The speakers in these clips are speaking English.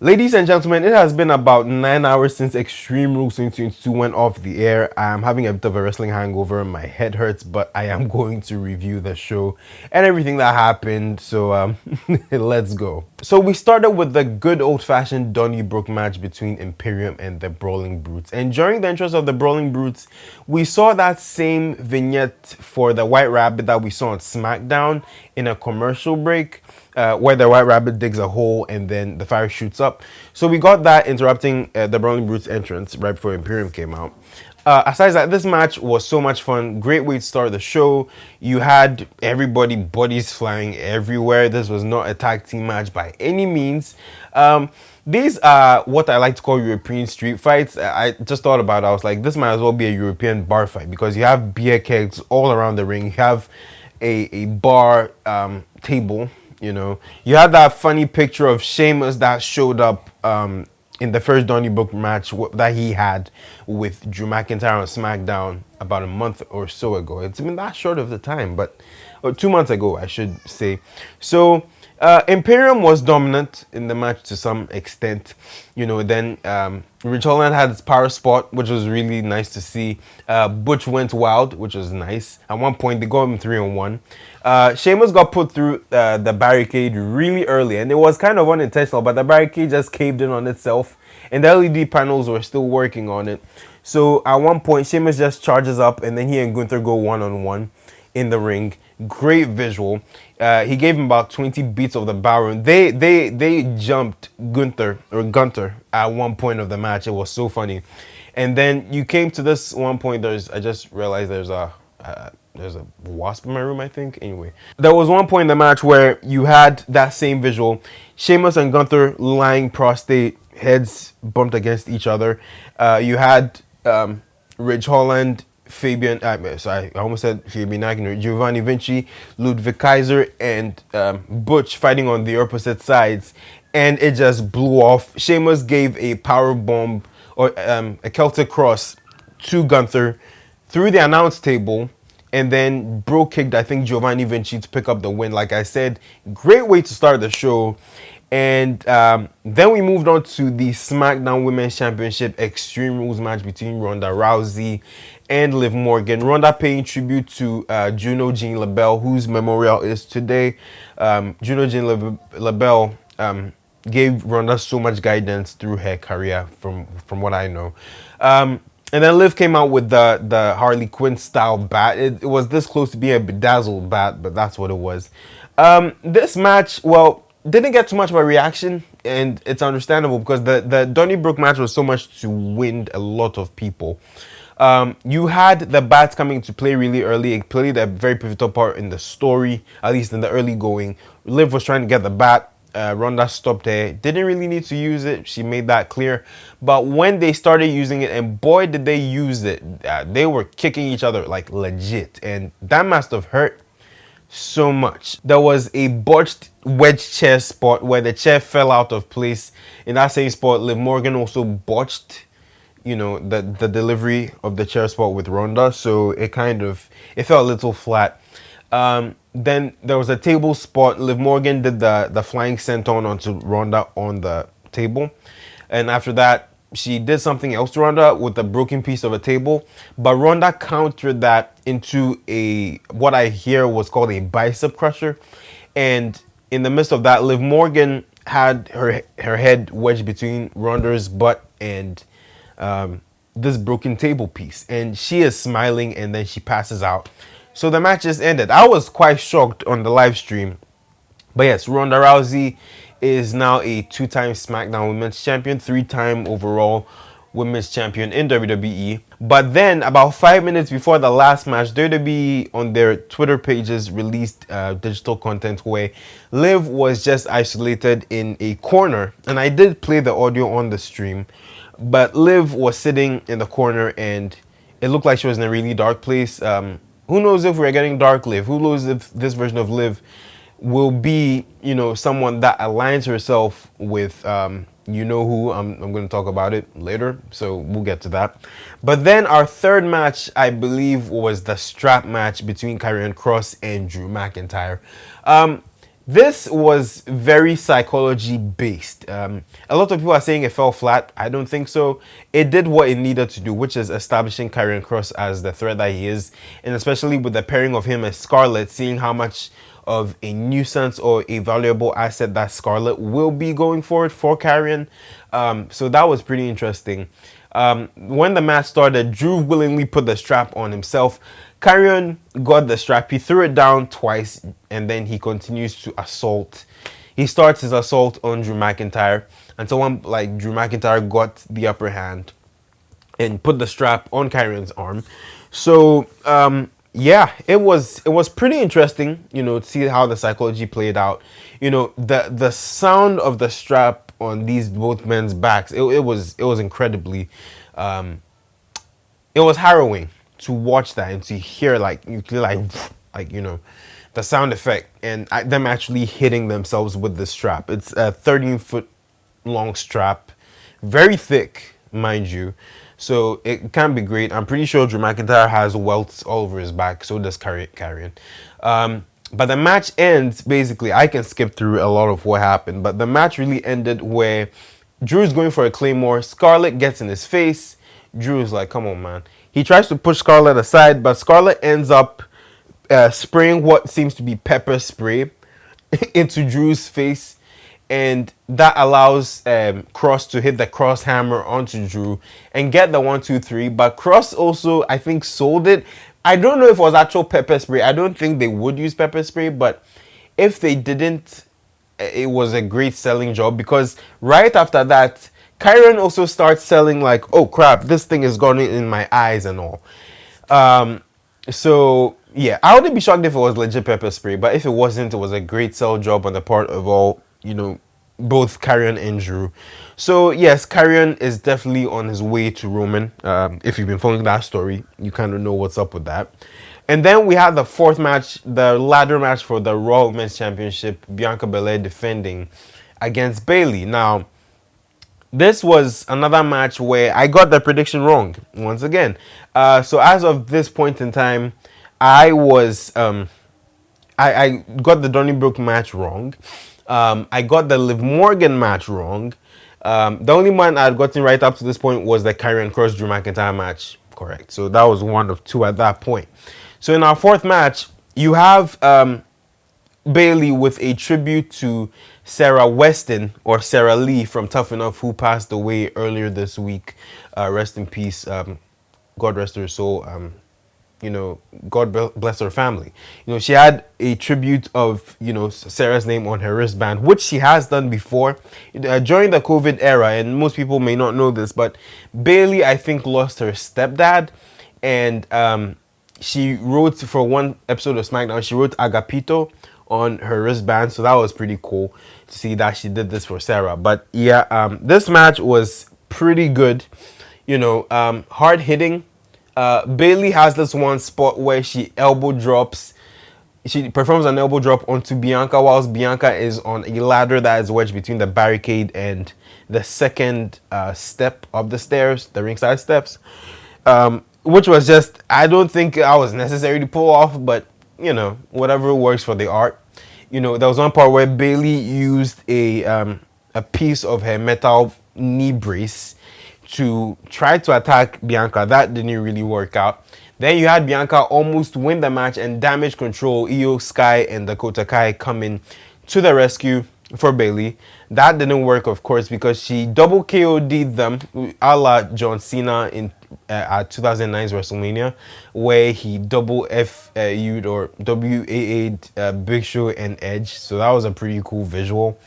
Ladies and gentlemen, it has been about 9 hours since Extreme Rules 2022 went off the air. I am having a bit of a wrestling hangover. My head hurts, but I am going to review the show and everything that happened. So let's go. So we started with the good old-fashioned Donnybrook match between Imperium and the Brawling Brutes. And during the entrance of the Brawling Brutes, we saw that same vignette for the White Rabbit that we saw on SmackDown in a commercial break. Where the White Rabbit digs a hole and then the fire shoots up. So we got that interrupting the Brawling Brutes entrance right before Imperium came out. Aside that, this match was so much fun. Great way to start the show. You had everybody bodies flying everywhere. This was not a tag team match by any means. These are what I like to call European street fights. I just thought about it. I was like, this might as well be a European bar fight because you have beer kegs all around the ring. You have a bar table. You know, you had that funny picture of Sheamus that showed up in the first Donnybrook match that he had with Drew McIntyre on SmackDown about a month or so ago. It's been that short of the time, but or 2 months ago, I should say. So Imperium was dominant in the match to some extent. You know, then Rich Holland had his power spot, which was really nice to see. Butch went wild, which was nice. At one point, they got him 3-on-1. Sheamus got put through the barricade really early, and it was kind of unintentional, but the barricade just caved in on itself, and the LED panels were still working on it. So at one point, Sheamus just charges up, and then he and Gunther go one-on-one in the ring. Great visual. He gave him about 20 beats of the barroom. They jumped Gunther at one point of the match. It was so funny. And then you came to this one point. I just realized there's a wasp in my room, I think. Anyway, there was one point in the match where you had that same visual. Sheamus and Gunther lying prostate, heads bumped against each other. You had Ridge Holland, Fabian, I almost said Fabian Agnew, Giovanni Vinci, Ludwig Kaiser, and Butch fighting on the opposite sides, and it just blew off. Sheamus gave a power bomb or a Celtic cross to Gunther through the announce table, and then bro kicked, I think, Giovanni Vinci to pick up the win. Like I said, great way to start the show. And then we moved on to the SmackDown Women's Championship Extreme Rules match between Ronda Rousey and Liv Morgan. Ronda paying tribute to Juno Jean LaBelle, whose memorial is today. Juno Jean LaBelle gave Ronda so much guidance through her career, from what I know. And then Liv came out with the Harley Quinn style bat. It was this close to being a bedazzled bat, but that's what it was. This match, well, didn't get too much of a reaction, and it's understandable because the Donnybrook match was so much to wind a lot of people. You had the bats coming into play really early. It played a very pivotal part in the story, at least in the early going. Liv was trying to get the bat. Ronda stopped there. Didn't really need to use it. She made that clear. But when they started using it, and boy did they use it, they were kicking each other like legit. And that must have hurt so much. There was a botched wedge chair spot where the chair fell out of place. In that same spot, Liv Morgan also botched, you know, the delivery of the chair spot with Ronda. So it felt a little flat. Then there was a table spot. Liv Morgan did the flying senton onto Ronda on the table. And after that, she did something else to Ronda with a broken piece of a table. But Ronda countered that into what I hear was called a bicep crusher. And in the midst of that, Liv Morgan had her head wedged between Ronda's butt and this broken table piece. And she is smiling, and then she passes out. So the match just ended. I was quite shocked on the live stream. But yes, Ronda Rousey is now a 2-time SmackDown Women's Champion, 3-time overall Women's Champion in WWE. But then, about 5 minutes before the last match, WWE on their Twitter pages released digital content where Liv was just isolated in a corner. And I did play the audio on the stream. But Liv was sitting in the corner, and it looked like she was in a really dark place. Who knows if we're getting Dark Liv? Who knows if this version of Liv will be, you know, someone that aligns herself with, you know who. I'm going to talk about it later, so we'll get to that. But then our third match, I believe, was the strap match between Karrion Kross and Drew McIntyre. This was very psychology based. A lot of people are saying it fell flat. I don't think so. It did what it needed to do, which is establishing Karrion Kross as the threat that he is, and especially with the pairing of him and Scarlett, seeing how much of a nuisance or a valuable asset that Scarlett will be going forward for Karrion. So that was pretty interesting. When the match started, Drew willingly put the strap on himself. Karrion got the strap, he threw it down twice, and then he continues to assault. He starts his assault on Drew McIntyre until Drew McIntyre got the upper hand and put the strap on Karrion's arm. So yeah, it was pretty interesting, to see how the psychology played out. The sound of the strap on these both men's backs, it was incredibly, it was harrowing to watch that and to hear the sound effect and them actually hitting themselves with the strap. It's a 13-foot long strap, very thick, mind you. So it can be great. I'm pretty sure Drew McIntyre has welts all over his back. So does Karrion. But the match ends, basically, I can skip through a lot of what happened, but the match really ended where Drew's going for a Claymore. Scarlett gets in his face. Drew's like, come on, man. He tries to push Scarlett aside, but Scarlett ends up spraying what seems to be pepper spray into Drew's face, and that allows Kross to hit the cross hammer onto Drew and get the 1-2-3. But Kross also, I think, sold it. I don't know if it was actual pepper spray. I don't think they would use pepper spray, but if they didn't, it was a great selling job, because right after that, Karrion also starts selling like, oh crap, this thing is gone in my eyes and all. So yeah, I wouldn't be shocked if it was legit pepper spray, but if it wasn't, it was a great sell job on the part of all, both Karrion and Drew. So yes, Karrion is definitely on his way to Roman. If you've been following that story, you kind of know what's up with that. And then we had the fourth match, the ladder match for the Raw Women's Championship, Bianca Belair defending against Bayley. Now, this was another match where I got the prediction wrong once again. So as of this point in time, I was I got the Donnybrook match wrong. I got the Liv Morgan match wrong. The only one I had gotten right up to this point was the Karrion Kross Drew McIntyre match. Correct. So that was one of two at that point. So in our fourth match, you have Bayley with a tribute to Sarah Weston, or Sarah Lee from Tough Enough, who passed away earlier this week. Rest in peace. God rest her soul. God bless her family. She had a tribute of, Sarah's name on her wristband, which she has done before during the COVID era. And most people may not know this, but Bayley, I think, lost her stepdad, and she wrote, for one episode of SmackDown, she wrote Agapito on her wristband. So that was pretty cool to see that she did this for Sarah. But yeah, this match was pretty good. Hard hitting. Bayley has this one spot where she performs an elbow drop onto Bianca, whilst Bianca is on a ladder that is wedged between the barricade and the second step of the stairs, the ringside steps, which was just, I don't think I was necessary to pull off, but whatever works for the art. There was one part where Bayley used a piece of her metal knee brace to try to attack Bianca. That didn't really work out. Then you had Bianca almost win the match, and Damage Control, Io Sky and Dakota Kai come in to the rescue for Bayley. That didn't work, of course, because she double KO'd them a la John Cena in at 2009's WrestleMania, where he double FU'd or WAA'd Big Show and Edge. So that was a pretty cool visual.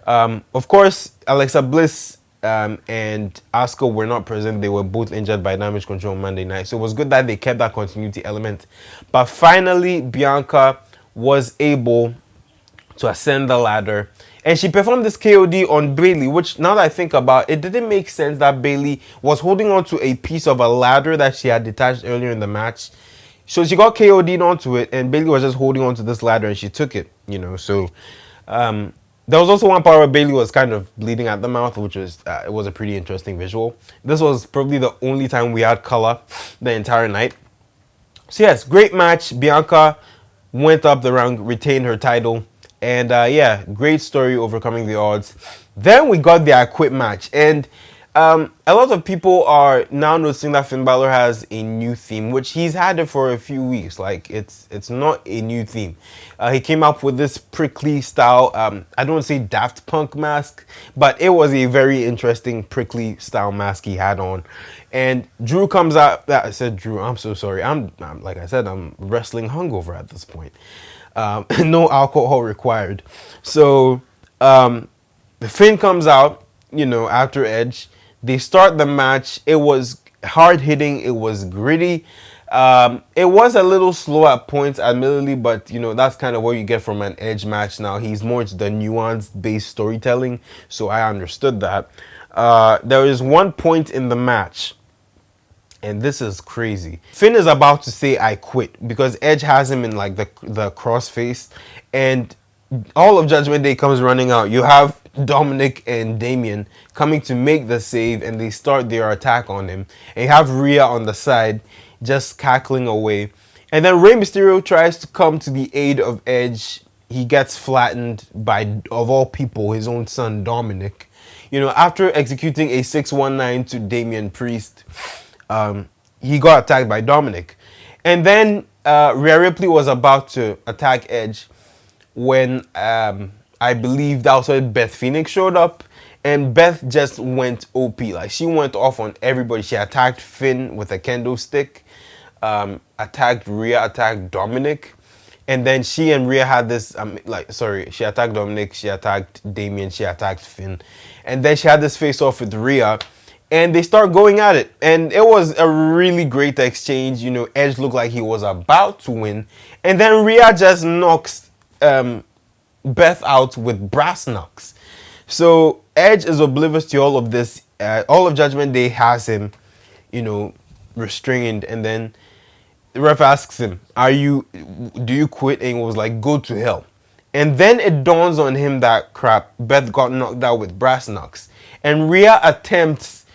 Of course, Alexa Bliss and Asuka were not present. They were both injured by Damage Control on Monday night. So it was good that they kept that continuity element. But finally, Bianca was able to ascend the ladder. And she performed this KOD on Bayley, which, now that I think about it, didn't make sense that Bayley was holding on to a piece of a ladder that she had detached earlier in the match. So she got KOD'd onto it, and Bayley was just holding on to this ladder, and she took it, So there was also one part where Bayley was kind of bleeding at the mouth, which was it was a pretty interesting visual. This was probably the only time we had color the entire night. So yes, great match. Bianca went up the rank, retained her title. And yeah, great story overcoming the odds. Then we got the I Quit match, and a lot of people are now noticing that Finn Balor has a new theme, which he's had it for a few weeks. Like it's not a new theme. He came up with this prickly style. I don't want to say Daft Punk mask, but it was a very interesting prickly style mask he had on. And Drew comes out. I said Drew. I'm so sorry. I'm like I said, I'm wrestling hungover at this point. No alcohol required. So the Finn comes out, after Edge. They start the match. It was hard hitting. It was gritty. It was a little slow at points, admittedly, but that's kind of what you get from an Edge match. Now he's more into the nuance-based storytelling, so I understood that. There is one point in the match, and this is crazy. Finn is about to say I quit because Edge has him in like the cross face, and all of Judgment Day comes running out. You have Dominic and Damian coming to make the save, and they start their attack on him. And you have Rhea on the side just cackling away. And then Rey Mysterio tries to come to the aid of Edge. He gets flattened by, of all people, his own son Dominic. After executing a 619 to Damian Priest, he got attacked by Dominic. And then Rhea Ripley was about to attack Edge when I believe that was when Beth Phoenix showed up, and Beth just went OP. Like, she went off on everybody. She attacked Finn with a kendo stick, attacked Rhea, attacked Dominic, and then she and Rhea had this, she attacked Dominic, she attacked Damian, she attacked Finn, and then she had this face-off with Rhea, and they start going at it, and it was a really great exchange. Edge looked like he was about to win, and then Rhea just knocks Beth out with brass knucks. So Edge is oblivious to all of this. All of Judgment Day has him, restrained, and then the ref asks him, do you quit? And he was like, go to hell. And then it dawns on him that crap, Beth got knocked out with brass knucks. And Rhea attempts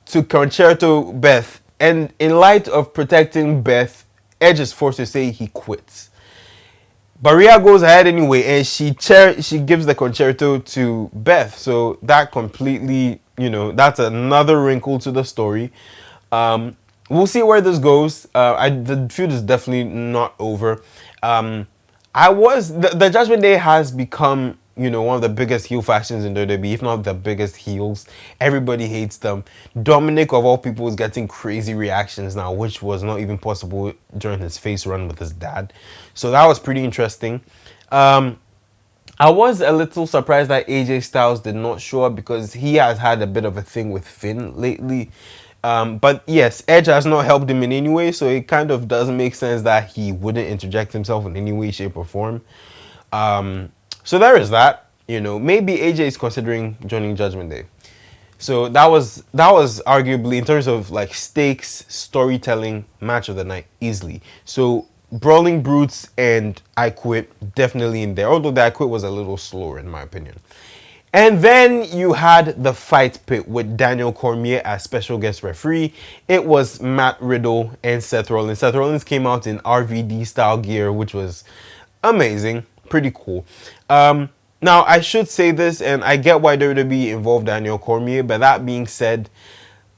to concerto Beth, and in light of protecting Beth, Edge is forced to say he quits. But Rhea goes ahead anyway, and she gives the concerto to Beth. So that completely, that's another wrinkle to the story. We'll see where this goes. The feud is definitely not over. The Judgment Day has become, one of the biggest heel factions in WWE, if not the biggest heels. Everybody hates them. Dominic, of all people, is getting crazy reactions now, which was not even possible during his face run with his dad. So that was pretty interesting. I was a little surprised that AJ Styles did not show up because he has had a bit of a thing with Finn lately. But yes, Edge has not helped him in any way, so it kind of doesn't make sense that he wouldn't interject himself in any way, shape, or form. So there is that. Maybe AJ is considering joining Judgment Day. So that was arguably, in terms of like stakes, storytelling, match of the night, easily. So Brawling Brutes and I Quit definitely in there, although the I Quit was a little slower in my opinion. And then you had the fight pit with Daniel Cormier as special guest referee. It was Matt Riddle and Seth Rollins. Seth Rollins came out in RVD style gear, which was amazing, pretty cool. Now, I should say this, and I get why WWE involved Daniel Cormier, but that being said,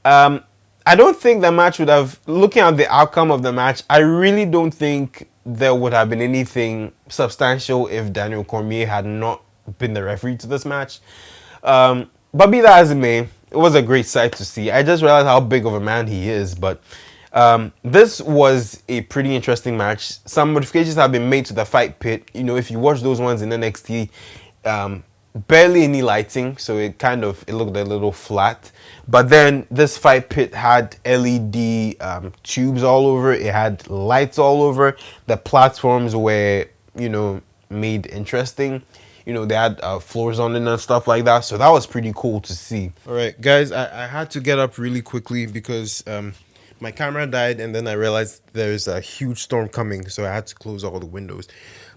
I don't think the match would have, looking at the outcome of the match, I really don't think there would have been anything substantial if Daniel Cormier had not been the referee to this match. But be that as it may, it was a great sight to see. I just realized how big of a man he is, but this was a pretty interesting match. Some modifications have been made to the fight pit. If you watch those ones in NXT, barely any lighting, so it looked a little flat. But then this fight pit had LED tubes all over. It had lights all over. The platforms were, made interesting. They had floors on it and stuff like that. So that was pretty cool to see. All right, guys, I had to get up really quickly because my camera died, and then I realized there's a huge storm coming, so I had to close all the windows.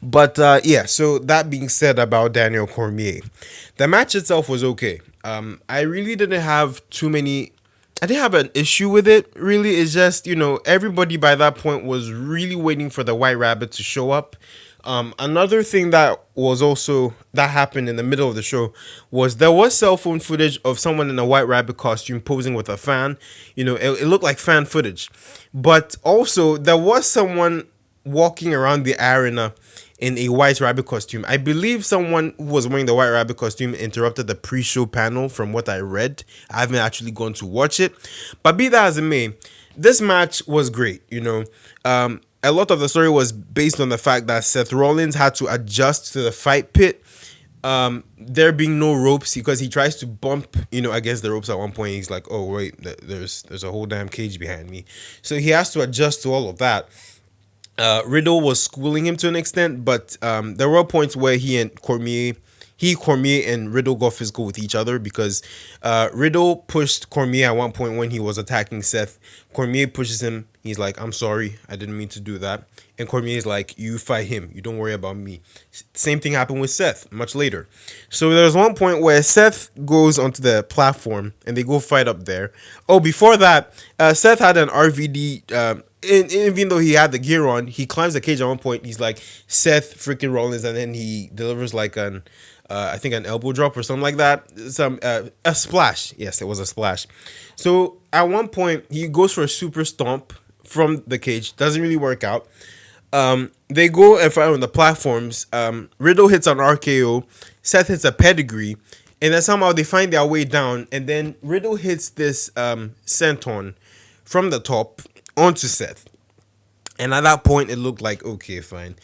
But yeah, so that being said about Daniel Cormier, the match itself was okay. I really didn't have I didn't have an issue with it, really. It's just, everybody by that point was really waiting for the White Rabbit to show up. Another thing that was also that happened in the middle of the show was there was cell phone footage of someone in a white rabbit costume posing with a fan. It looked like fan footage, but also there was someone walking around the arena in a white rabbit costume. I believe someone who was wearing the white rabbit costume interrupted the pre-show panel. From what I read, I haven't actually gone to watch it, but be that as it may, this match was great. A lot of the story was based on the fact that Seth Rollins had to adjust to the fight pit. There being no ropes because he tries to bump, against the ropes at one point. He's like, "Oh wait, there's a whole damn cage behind me," so he has to adjust to all of that. Riddle was schooling him to an extent, but there were points where Cormier and Riddle got physical with each other because Riddle pushed Cormier at one point when he was attacking Seth. Cormier pushes him. He's like, "I'm sorry, I didn't mean to do that." And Cormier is like, "You fight him. You don't worry about me." Same thing happened with Seth much later. So there's one point where Seth goes onto the platform and they go fight up there. Oh, before that, Seth had an RVD. Even though he had the gear on, he climbs the cage at one point. He's like, "Seth freaking Rollins," and then he delivers like I think an elbow drop or something like that. A splash. Yes, it was a splash. So at one point, he goes for a super stomp from the cage. Doesn't really work out. They go and fight on the platforms. Riddle hits an RKO. Seth hits a pedigree. And then somehow they find their way down. And then Riddle hits this senton from the top onto Seth. And at that point, it looked like, okay, fine.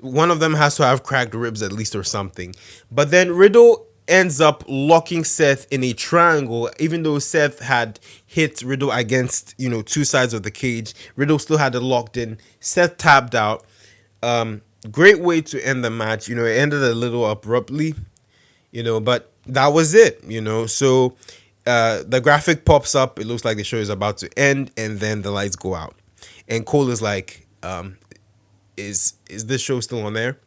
One of them has to have cracked ribs at least or something. But then Riddle ends up locking Seth in a triangle, even though Seth had hit Riddle against, two sides of the cage. Riddle still had it locked in. Seth tapped out. Great way to end the match. It ended a little abruptly, but that was it, So the graphic pops up. It looks like the show is about to end, and then the lights go out. And Cole is like, is this show still on there?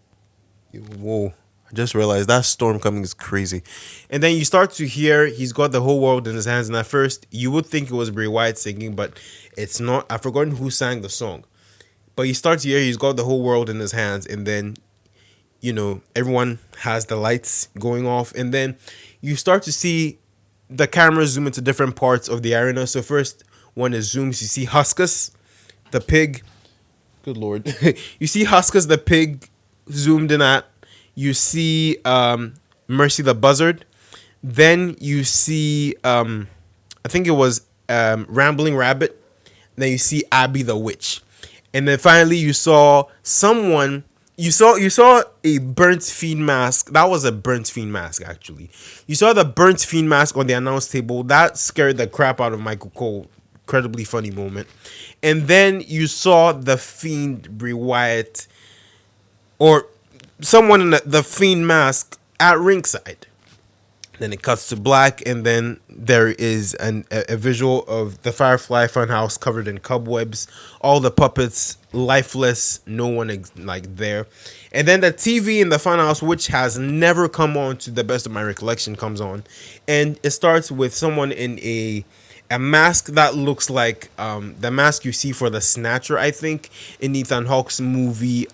Whoa. I just realized that storm coming is crazy. And then you start to hear he's got the whole world in his hands. And at first, you would think it was Bray Wyatt singing, but it's not. I've forgotten who sang the song. But you start to hear he's got the whole world in his hands. And then, everyone has the lights going off. And then you start to see the camera zoom into different parts of the arena. So first, when it zooms, you see Huskus, the pig. Good Lord. You see Huskus, the pig, zoomed in at. You see Mercy the Buzzard. Then you see, I think it was Rambling Rabbit. Then you see Abby the Witch. And then finally you saw someone, you saw a Burnt Fiend mask. That was a Burnt Fiend mask, actually. You saw the Burnt Fiend mask on the announce table. That scared the crap out of Michael Cole. Incredibly funny moment. And then you saw the Fiend Bray Wyatt, or someone in the Fiend mask at ringside. Then it cuts to black, and then there is a visual of the Firefly Funhouse covered in cobwebs, all the puppets lifeless, no one there. And then the TV in the Funhouse, which has never come on to the best of my recollection, comes on, and it starts with someone in a mask that looks like the mask you see for the Snatcher, I think, in Ethan Hawke's movie.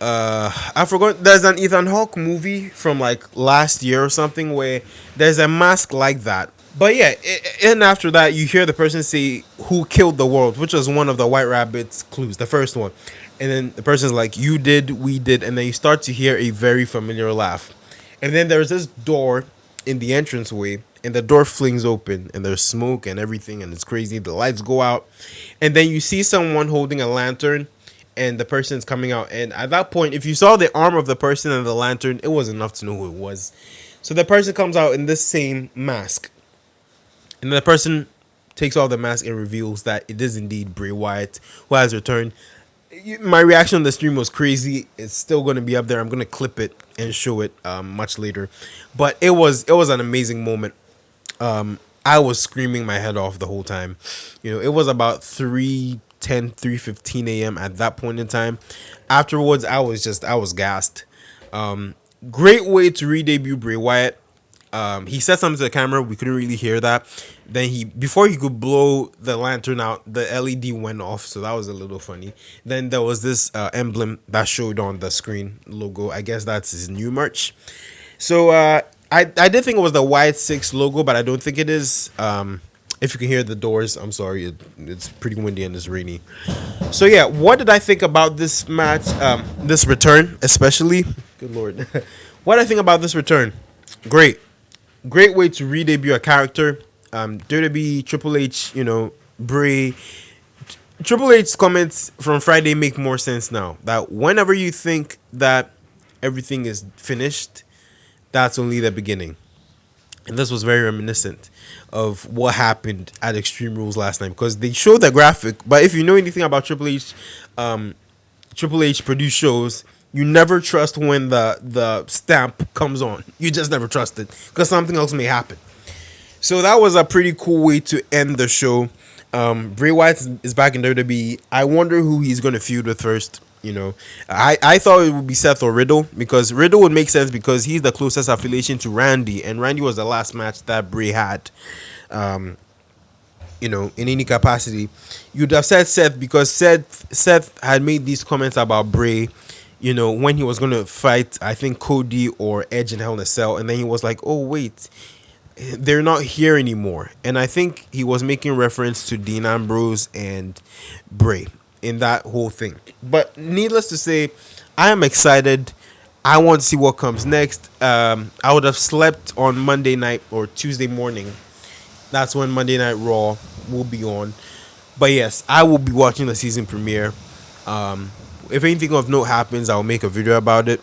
I forgot. There's an Ethan Hawke movie from like last year or something where there's a mask like that. But yeah, and after that, you hear the person say, "Who killed the world?" which was one of the White Rabbit's clues, the first one. And then the person's like, "You did, we did," and then you start to hear a very familiar laugh. And then there's this door in the entranceway, and the door flings open, and there's smoke and everything, and it's crazy. The lights go out, and then you see someone holding a lantern, and the person's coming out. And at that point, if you saw the arm of the person and the lantern, it was enough to know who it was. So the person comes out in this same mask, and then the person takes off the mask and reveals that it is indeed Bray Wyatt who has returned. My reaction on the stream was crazy. It's still going to be up there. I'm going to clip it and show it much later. But it was an amazing moment. I was screaming my head off the whole time. It was about 3:15 a.m. at that point in time. Afterwards, I was gassed. Great way to re-debut Bray Wyatt. He said something to the camera. We couldn't really hear that. Then before he could blow the lantern out, the LED went off. So that was a little funny. Then there was this emblem that showed on the screen logo. I guess that's his new merch. So I did think it was the Wyatt 6 logo, but I don't think it is. If you can hear the doors, I'm sorry. It's pretty windy and it's rainy. So yeah, what did I think about this match? This return, especially. Good lord. What did I think about this return? Great way to re-debut a character. WWE, Triple H, Bray. Triple H's comments from Friday make more sense now. That whenever you think that everything is finished, that's only the beginning. And this was very reminiscent of what happened at Extreme Rules last night, because they showed the graphic. But if you know anything about Triple H produced shows, you never trust when the stamp comes on. You just never trust it because something else may happen. So that was a pretty cool way to end the show. Bray Wyatt is back in WWE. I wonder who he's going to feud with first. I thought it would be Seth or Riddle, because Riddle would make sense because he's the closest affiliation to Randy, and Randy was the last match that Bray had. In any capacity. You'd have said Seth because Seth had made these comments about Bray, when he was going to fight, I think, Cody or Edge in Hell in a Cell, and then he was like, oh wait, they're not here anymore. And I think he was making reference to Dean Ambrose and Bray in that whole thing. But needless to say, I am excited. I want to see what comes next. I would have slept on Monday night or Tuesday morning. That's when Monday Night Raw will be on. But yes, I will be watching the season premiere. If anything of note happens, I'll make a video about it.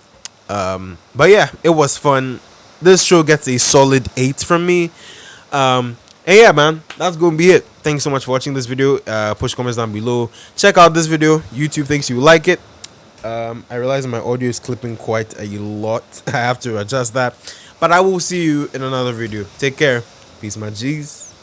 But yeah, it was fun. This show gets a solid 8 from me. And yeah, man, that's going to be it. Thanks so much for watching this video. Push comments down below. Check out this video. YouTube thinks you like it. I realize my audio is clipping quite a lot. I have to adjust that. But I will see you in another video. Take care. Peace, my G's.